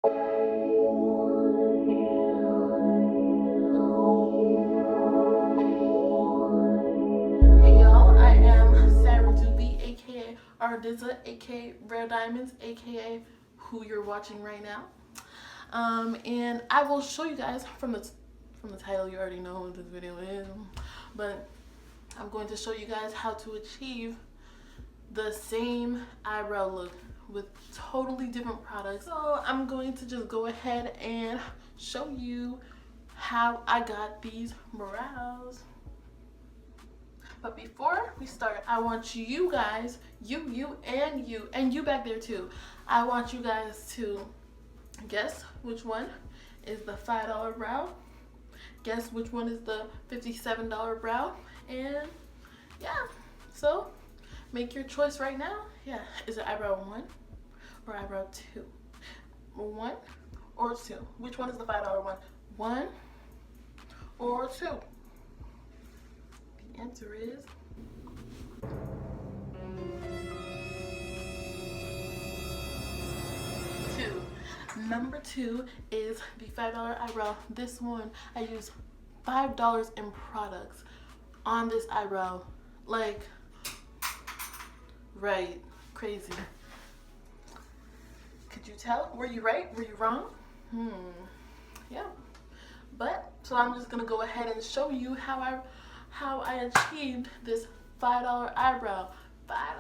RAREDIAMONDZZ, aka Rare Diamonds, aka who you're watching right now. And I will show you guys from the title. You already know what this video is, but I'm going to show you guys how to achieve the same eyebrow look with totally different products. So I'm going to just go ahead and show you how I got these brows. But before we start, I want you guys, you back there too, I want you guys to guess which one is the $5 brow, guess which one is the $57 brow, and yeah, so make your choice right now. Yeah, is it eyebrow 1 or eyebrow 2? 1 or 2? Which one is the $5 one? 1 or 2? The answer is two. Number 2 is the $5 eyebrow. This one, I used $5 in products on this eyebrow. Like, right, crazy. Could you tell? Were you right? Were you wrong? Yeah. But so I'm just gonna go ahead and show you how I achieved this $5 eyebrow. $5. I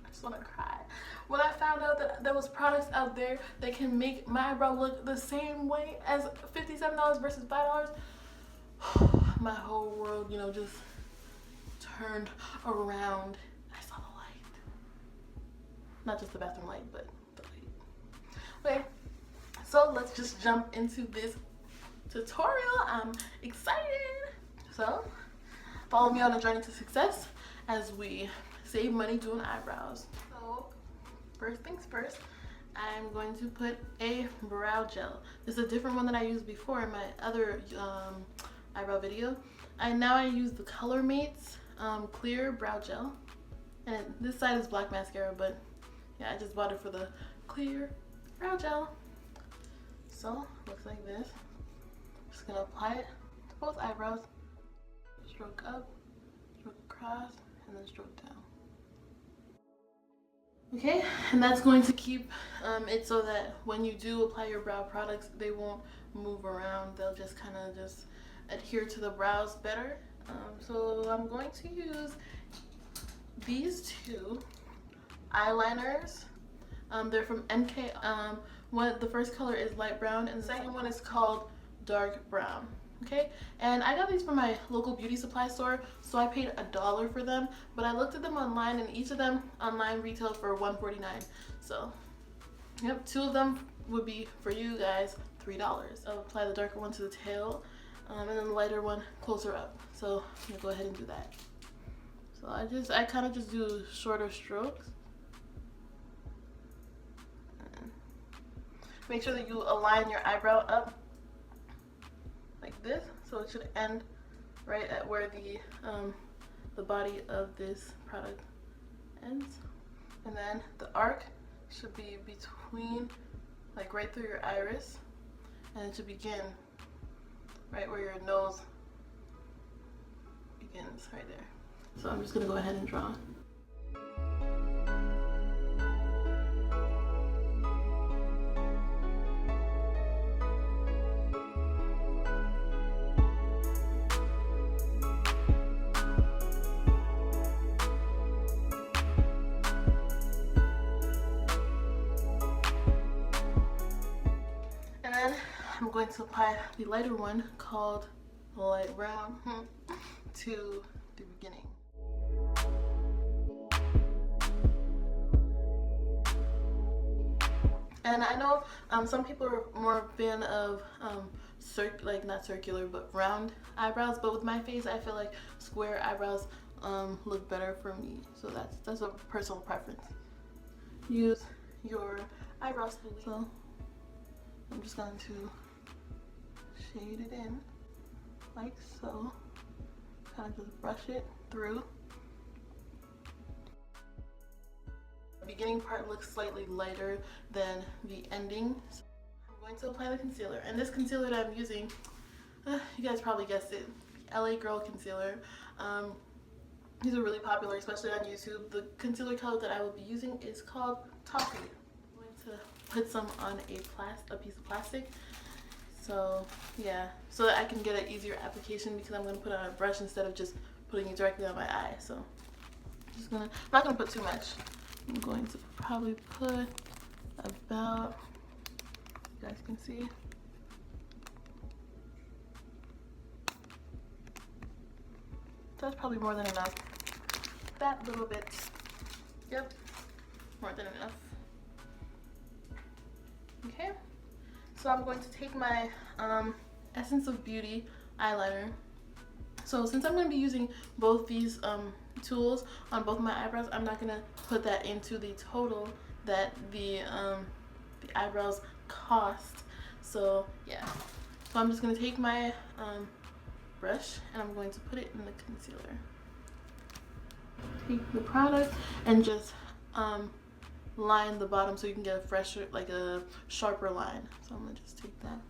just wanna cry. When I found out that there was products out there that can make my eyebrow look the same way as $57 versus $5, my whole world, you know, just turned around. I saw the light. Not just the bathroom light, but the light. Okay, so let's just jump into this tutorial. I'm excited. So follow me on a journey to success as we save money doing eyebrows. So first things first, I'm going to put a brow gel. This is a different one that I used before in my other eyebrow video. Now I use the Color Mates clear brow gel, and this side is black mascara, but yeah, I just bought it for the clear brow gel. So looks like this. Just gonna apply it to both eyebrows. Stroke up, stroke across, and then stroke down. Okay, and that's going to keep it so that when you do apply your brow products, they won't move around. They'll just kind of just adhere to the brows better. So I'm going to use these two eyeliners. They're from NK. The first color is light brown, and the second one is called dark brown. Okay, and I got these from my local beauty supply store, so I paid $1 for them, but I looked at them online, and each of them online retailed for $1.49. So yep, 2 of them would be for you guys $3. I'll apply the darker one to the tail, and then the lighter one closer up. So I'm gonna go ahead and do that. So I kind of just do shorter strokes. And make sure that you align your eyebrow up like this, so it should end right at where the body of this product ends, and then the arc should be between, like right through your iris, and it should begin right where your nose begins, right there. So I'm just gonna go ahead and draw. I'm going to apply the lighter one called light brown to the beginning. And I know some people are more a fan of not circular but round eyebrows, but with my face I feel like square eyebrows look better for me. So that's a personal preference. Use your eyebrow spoolie. So I'm just going to shade it in like so. Kind of just brush it through. The beginning part looks slightly lighter than the ending. So I'm going to apply the concealer, and this concealer that I'm using, you guys probably guessed it, LA Girl concealer. These are really popular, especially on YouTube. The concealer color that I will be using is called Toffee. I'm going to put some on a piece of plastic. So yeah, so that I can get an easier application, because I'm going to put it on a brush instead of just putting it directly on my eye. So I'm not going to put too much. I'm going to probably put about, you guys can see, that's probably more than enough. That little bit, yep, more than enough. Okay, so I'm going to take my Essence of Beauty eyeliner. So since I'm going to be using both these tools on both my eyebrows, I'm not going to put that into the total that the eyebrows cost. So yeah, so I'm just going to take my brush and I'm going to put it in the concealer. Take the product and just line the bottom so you can get a fresher, like a sharper line. So I'm going to just take that.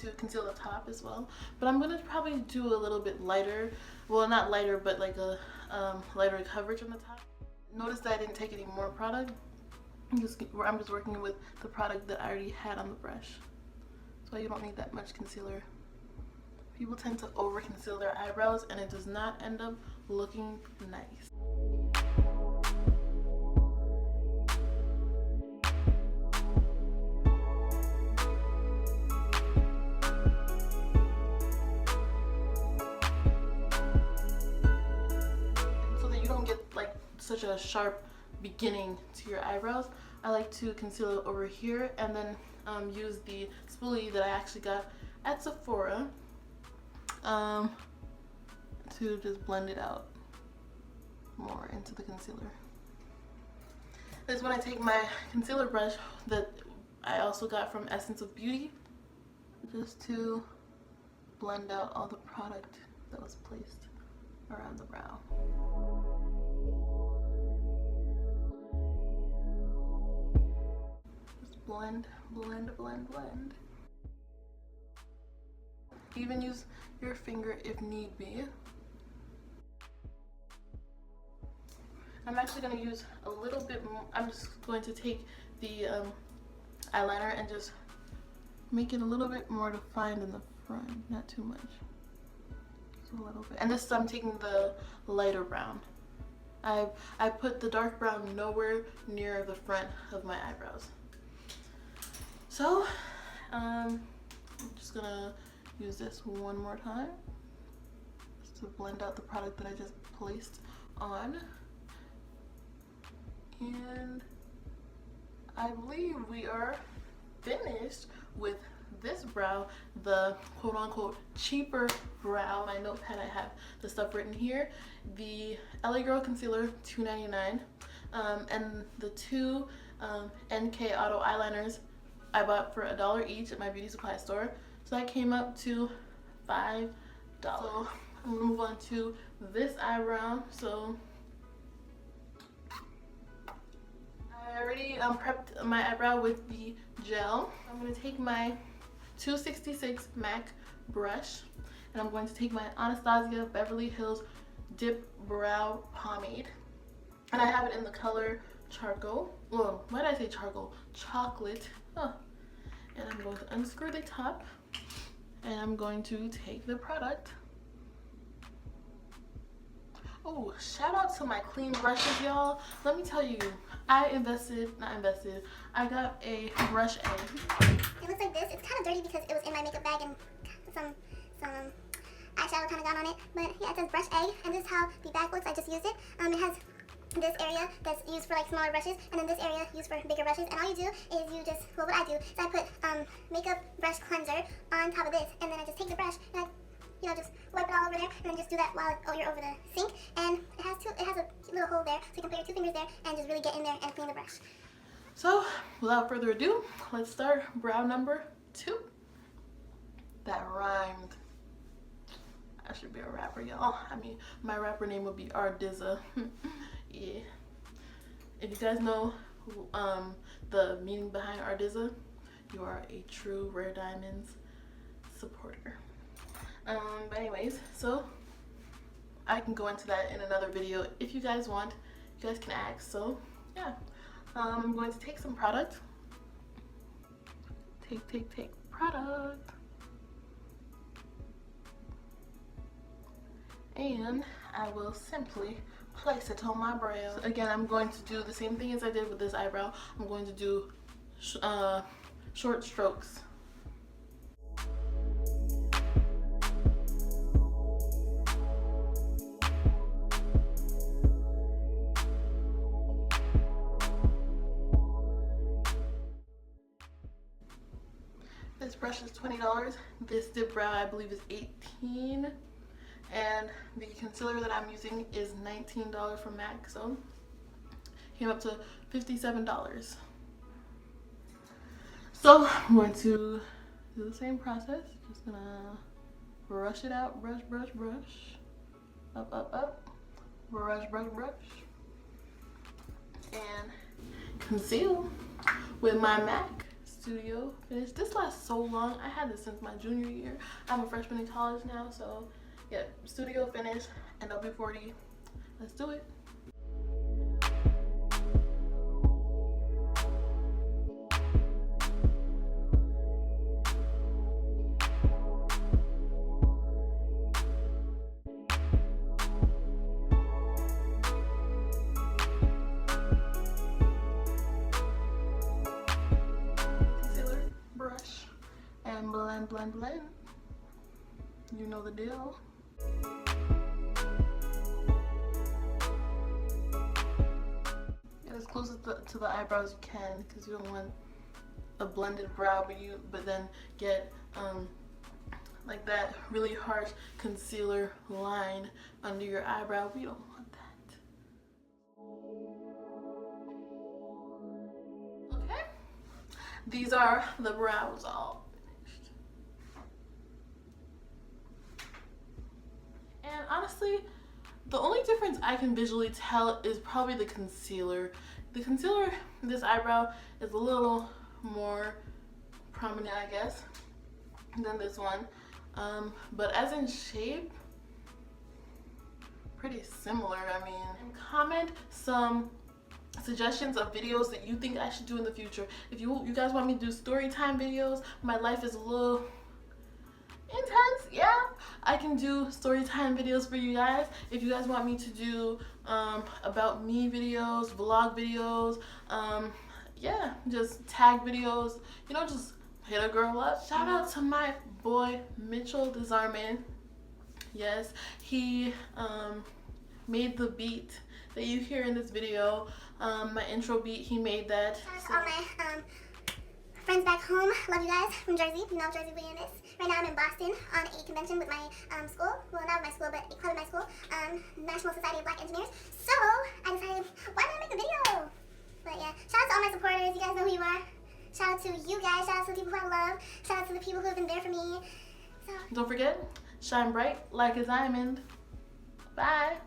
To conceal the top as well, but I'm going to probably do a little bit lighter, well, not lighter, but like a lighter coverage on the top. Notice that I didn't take any more product. I'm just working with the product that I already had on the brush, so you don't need that much concealer. People tend to over conceal their eyebrows and it does not end up looking nice. Such a sharp beginning to your eyebrows, I like to conceal it over here and then use the spoolie that I actually got at Sephora to just blend it out more into the concealer. This is when I take my concealer brush that I also got from Essence of Beauty, just to blend out all the product that was placed around the brow. Blend, blend, blend, blend. Even use your finger if need be. I'm actually going to use a little bit more. I'm just going to take the eyeliner and just make it a little bit more defined in the front, not too much. Just a little bit. And this I'm taking the lighter brown. I put the dark brown nowhere near the front of my eyebrows. So, I'm just gonna use this one more time just to blend out the product that I just placed on. And I believe we are finished with this brow, the quote-unquote cheaper brow. My notepad, I have the stuff written here. The LA Girl Concealer, $2.99, and the two NK Auto eyeliners I bought for $1 each at my beauty supply store. So that came up to $5. So I'm gonna move on to this eyebrow. So I already prepped my eyebrow with the gel. I'm gonna take my 266 MAC brush and I'm going to take my Anastasia Beverly Hills Dip Brow Pomade. And I have it in the color charcoal. Well, why did I say charcoal? Chocolate. Huh. And I'm going to unscrew the top and I'm going to take the product. Oh, shout out to my clean brushes, y'all. Let me tell you, I got a brush egg. It looks like this. It's kind of dirty because it was in my makeup bag and some eyeshadow kind of got on it. But yeah, it says brush egg, and this is how the bag looks. I just used it. It has this area that's used for like smaller brushes, and then this area used for bigger brushes. And all you do is you just, well, what I do is I put makeup brush cleanser on top of this, and then I just take the brush and I you know, just wipe it all over there, and then just do that while you're over the sink. And it has a little hole there, so you can put your 2 fingers there and just really get in there and clean the brush. So, without further ado, let's start brow number 2. That rhymed. I should be a rapper, y'all. I mean, my rapper name would be RAREDIAMONDZZ. Yeah. If you guys know the meaning behind RAREDIAMONDZZ, you are a true Rare Diamonds supporter. But anyways, so I can go into that in another video if you guys want. You guys can ask. So yeah, I'm going to take some product. Take product. And I will simply place it on my brow. So again, I'm going to do the same thing as I did with this eyebrow. I'm going to do short strokes. This brush is $20. This dip brow I believe is $18. And the concealer that I'm using is $19 from MAC, so came up to $57. So I'm going to do the same process. Just gonna brush it out, brush, up, brush, and conceal with my MAC Studio Finish. This lasts so long. I had this since my junior year. I'm a freshman in college now, so yeah, Studio Finish and W40. Let's do it. Concealer, brush, and blend. You know the deal. Get as close to the eyebrows you can, because you don't want a blended brow, but then get like that really harsh concealer line under your eyebrow. We don't want that. Okay, these are the brows all finished. And honestly, the only difference I can visually tell is probably the concealer. The concealer in this eyebrow is a little more prominent, I guess, than this one. But as in shape, pretty similar. I mean, and comment some suggestions of videos that you think I should do in the future. If you guys want me to do story time videos, my life is a little intense, yeah, I can do story time videos for you guys. If you guys want me to do about me videos, vlog videos, yeah, just tag videos, you know, just hit a girl up. Shout out to my boy Mitchell Desarme. Yes, he made the beat that you hear in this video, my intro beat. He made that. Shout out to all my friends back home. Love you guys from Jersey. You know Jersey being this. Right now I'm in Boston on a convention with my school. Well, not my school, but a club at my school. National Society of Black Engineers. So I decided, why not make a video? But yeah, shout out to all my supporters. You guys know who you are. Shout out to you guys. Shout out to the people who I love. Shout out to the people who have been there for me. So don't forget, shine bright like a diamond. Bye.